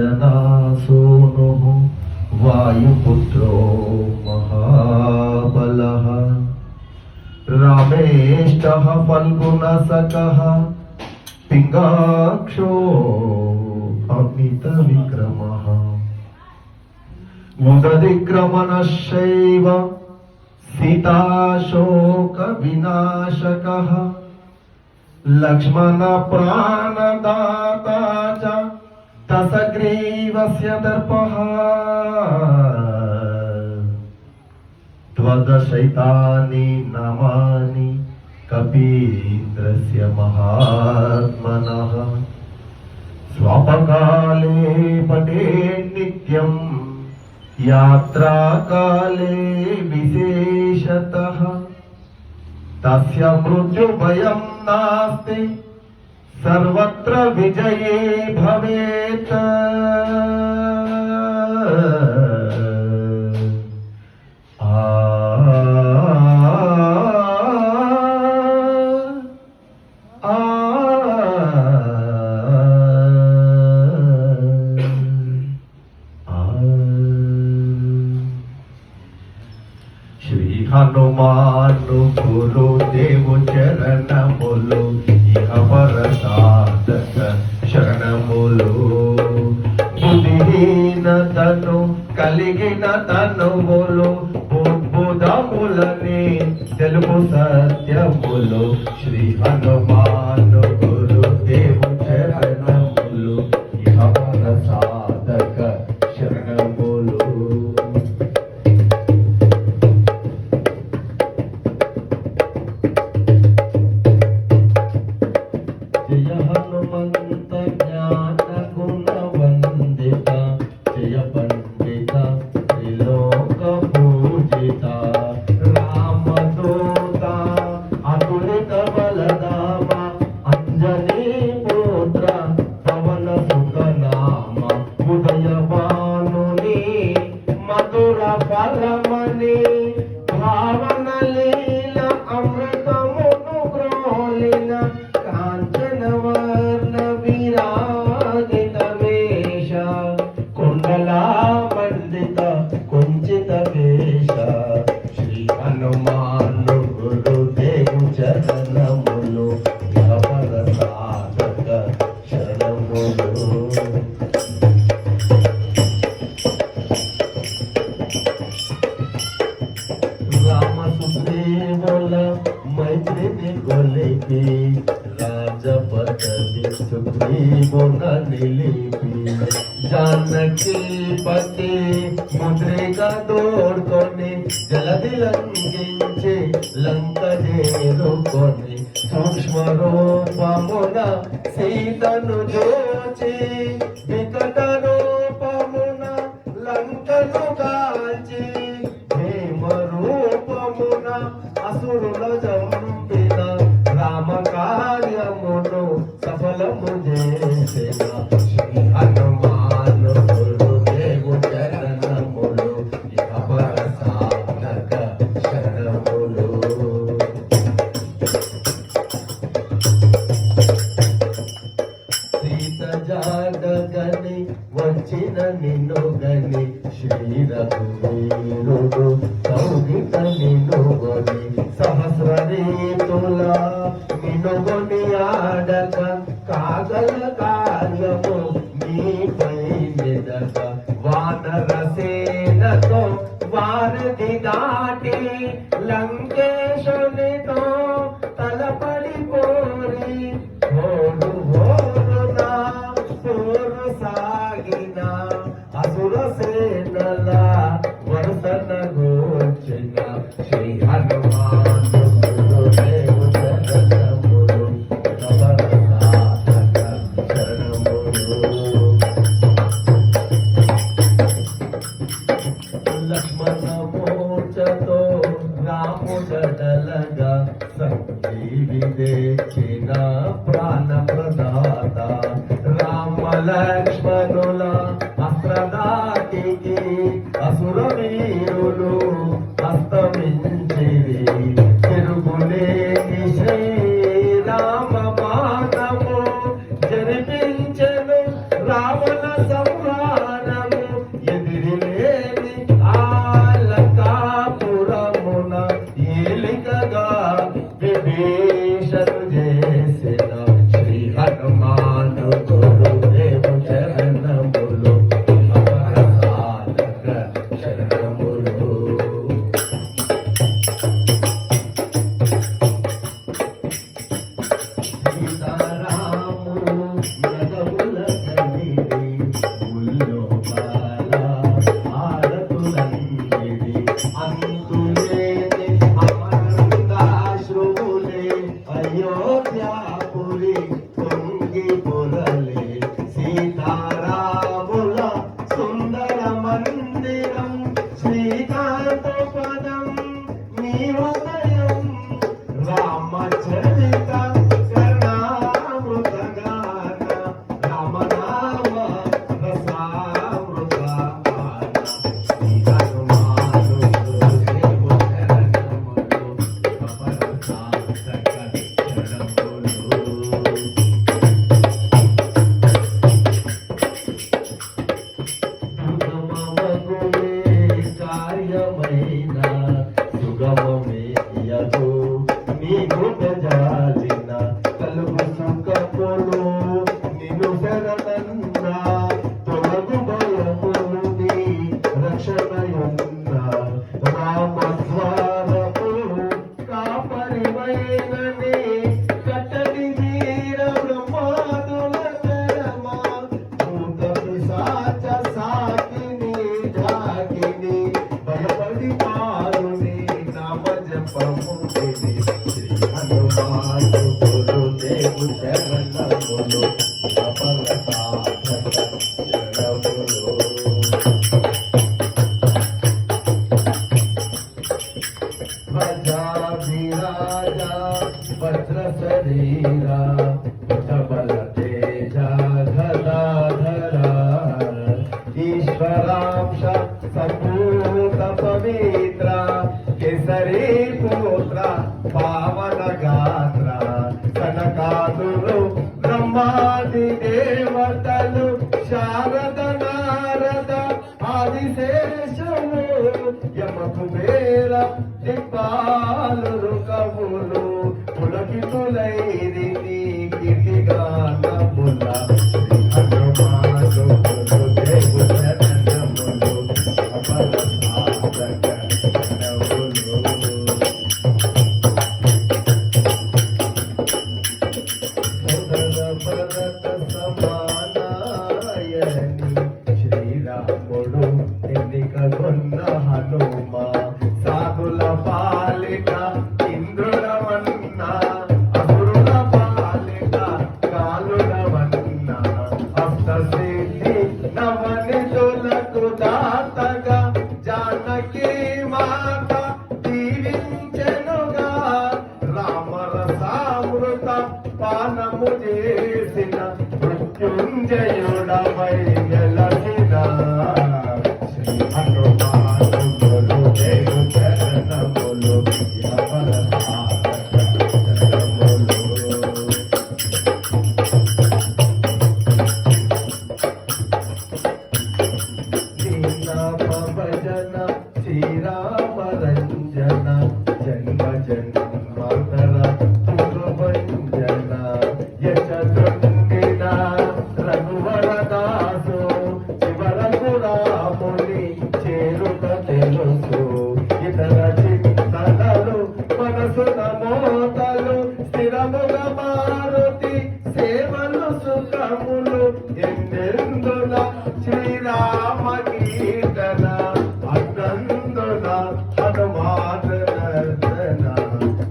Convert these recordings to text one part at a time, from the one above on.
अंजनासूनुः वायुपुत्रो महाबलः रामेष्टः फल्गुनसखः पिङ्गाक्षो अमितविक्रमः मुददिक्रमणश्चैव सीताशोकविनाशकः लक्ष्मणप्राणदाता च दशग्रीवस्य दर्पः त्वदशैतानि नामानि कपीन्द्रस्य महात्मनः स्वापकाले पठे नित्यं यात्राकाले विशेषतः तस्य मृत्युभयं नास्ति सर्वत्र विजये भवेत् श्री हनुमानु गुरुदेव चरणमुलु इहवर साधक शरणमुलु बुद्धिहीन तनु కలిగిన తనువులు బుద్ధములని తెలుపు సత్యములు శ్రీ హనుమాను గురుదేవ చరణములు ఇహవర సాధక శరణములు జయ హనుమంత జ్ఞాన గుణ వందిత జయ పండిత త్రిలోక పూజిత రామదూత అతులిత బలధామ అంజనీ పుత్ర పవన సుత నామ ఉదయ భానుని మధుర పరమని భావన లీల అమృతమును గ్రోలిన కాంచన వర్ణ విరాజిత వేష కుండలా మండిత కుంచిత వేష శ్రీ హనుమాను గురుదేవు చరణములు ఇహవర సాధక శరణములు రామ సుగ్రీవుల మైత్రిని గొలిపి రాజపదవి సుగ్రీవున నిలిపి జానకి పతి ముద్రిక తోడ్కొని జలది లంఘించి లంక చేరుకొని సూక్ష్మ రూపమున సీతను జోచి వికట రూపమున లంకను కాల్చి భీమ రూపమున అసురుల చంపిన రామ కార్యమును సఫలము చేసిన శ్రీ హనుమాను గురుదేవు చరణములు ఇహవర సాధక శరణములు సీత జాగని వచ్చిన నిన్ను గని శ్రీ రఘువీరుడు కౌగిట నిన్నుగొని సహస్ర రీతుల నిన్నుగొని ఆడక కాగల కార్యము నీపై మెదక వానర సేనతో వారధి దాటి లంకేశునితో తలపడి పోరి ఓడు ఓడునా పోరు సాగిన అసుర సేనల వరుసన గోచిన శ్రీ హనుమాను గురుదేవు చరణములు ఇహవర సాధక శరణములు లక్ష్మణ మోర్చతో రాముడలగా సంజీవి తెచ్చిన ప్రాణ ప్రదాత రామ లక్ష్మణుల అస్త్రదాటికి అసుర వీరులు అస్తమించిరి తిరుగులేని శ్రీరామ బాణము జరిపించెను రావణ సంహార శరణములు. సీతారాములు నగముల కలిగి ఉల్లోకాల ఆరతులంగిడి అంతులేని ఆనందాశ్రువులే అయోధ్యాపురి పొంగి పొరలే. సీతారాముల సుందర మందిరం శ్రీకాంతపదం నీ హృదయం. రామచరిత కరుణామృత గాన రామనామ రసామృత పాన. శ్రీ హనుమాను దేవు శరణములు అపరసాధక శరణములు. సుగమమగునే కార్యమైన సుగమమే యగు నీ గజాలిన కలుగు సుఖములు నిన్ను శరణన్న తొలగు భయములు నీ రక్షణయున్న. రామద్వారపు కాపరివైనని కట్టడి వీర బ్రహ్మాదుల శరమా. భూత పిశాచ సాకిని ఢాకిని భయపడి పారుని నామ జపముని. శ్రీ హనుమాను గురుదేవు శరణములు అపర సాధక శరణములు. ధ్వజాభిరాజా వజ్ర శరీరా బల తేజ గదాధరా. ఈశ్వరాంశ సంభూత పవిత్ర కేసరీ పుత్ర పావన గాత్ర. కనకాదులు బ్రహ్మాది దేవతలు శారద నారద ఆదిశేషము యమ కుబేర దిక్పాలు కవులు పులకితులైరి నీ కీర్తిగానముల. శ్రీ హనుమాను గురుదేవు శరణములు అపర సాధక శరణములు. భరత సమానాయని శ్రీరాముడు ఎన్నికగొన్న హనుమ. సాధుల పాలిక ఇంద్రుడవన్న అసురుల పాలిక కాలుడవన్న. అష్టసిద్ధి నవనిధులకు దాతగా జానకి మాత దీవించెనుగా. రామరసామృత పానము చేసిన మృత్యుంజయుడవై వెలసిన. శ్రీ హనుమాను గురుదేవు శరణములు అపర సాధక శరణములు. భజన శ్రీరామ రంజన జన్మ జన్మాంతర భంజన. యశృంగిన రఘువర దాసు శివరకు రాముని చేరుక తెలుసు. ఇతర చింతనలు మనసున మోతలు స్థిరముగా మారుతి సేవలు సుఖములు ఎందెందున. శ్రీరామ కీర్తన అన్నందున హనుమాన్ నర్తన.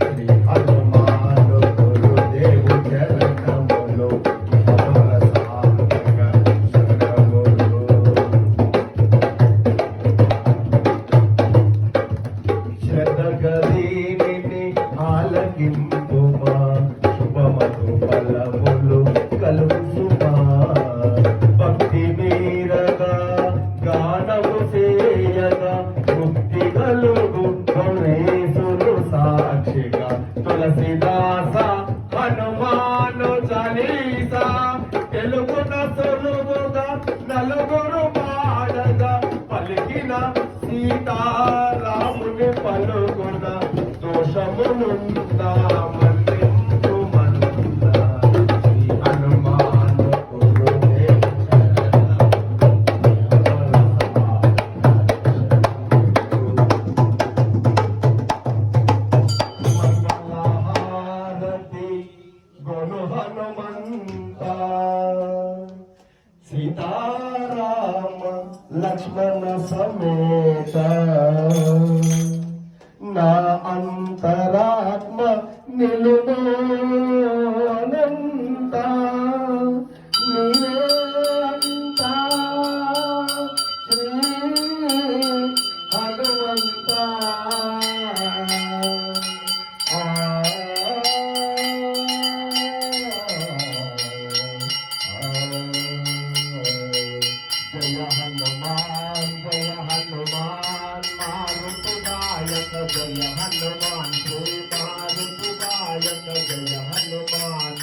శ్రీ హనుమాను గురుదేవు శరణములు అపర సాధక శరణములు. శతగరీని ఆలకింపుమా శుభమతు ఫలములు కలుగుమా. భక్తి మీరగా గానము చేయగా ముక్తి కలుగు గణేశులు సాక్షిగా. తులసిదాస హనుమాను చాలీసా తెలుగున సులువుగా నలుగురు పాడగా పలికిన. సీతారాముని పలుకున దోషములుందా మన్నింపు మన్నుదా. శ్రీ హనుమాను గురుదేవు శరణములు అపర సాధక हनुमान मारुतुदायक जय हनुमान श्री मारुतुदायक जय हनुमान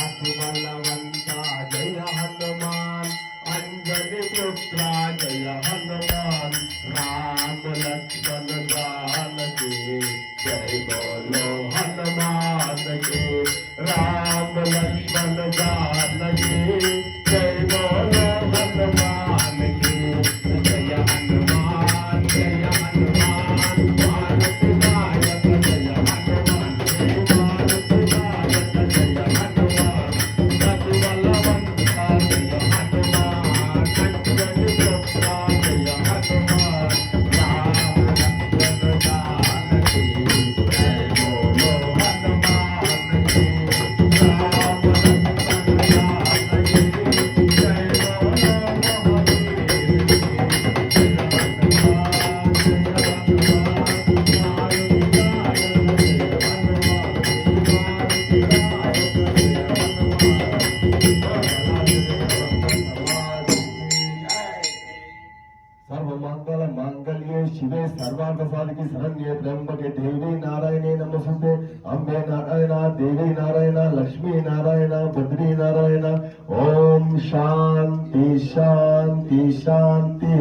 अति बलवंता जय हनुमान अंजनी पुत्रा जय हनुमान राम लक्ष्मण जानकी जय बोलो हनुमान के राम लक्ष्मण जानकी जय बोलो हनुमान के जय हनुमान मारुतुदायक जय हनुमान श्री मारुतुदायक जय हनुमान अति बलवंता जय हनुमान अंजनी पुत्रा जय हनुमान राम लक्ष्मण जानकी जय बोलो हनुमान के राम लक्ष्मण जानकी जय बोलो सर्वमंगल मांगल्ये शिवे सर्वार्थ साधके शरण्ये त्र्यंबके देवी नारायणे नमोस्तुते अम्बे नारायण देवी नारायण लक्ष्मी नारायण बद्री नारायण ओम शांति शांति शांति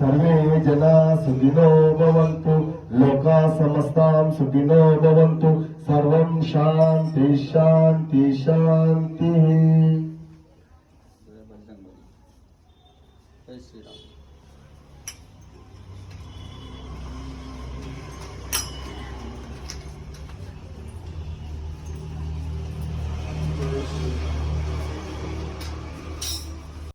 सर्वे जना सुखिनो भवन्तु लोका समस्तां सुखिनो भवन्तु सर्वं शांति शांति शांति जय श्रीराम।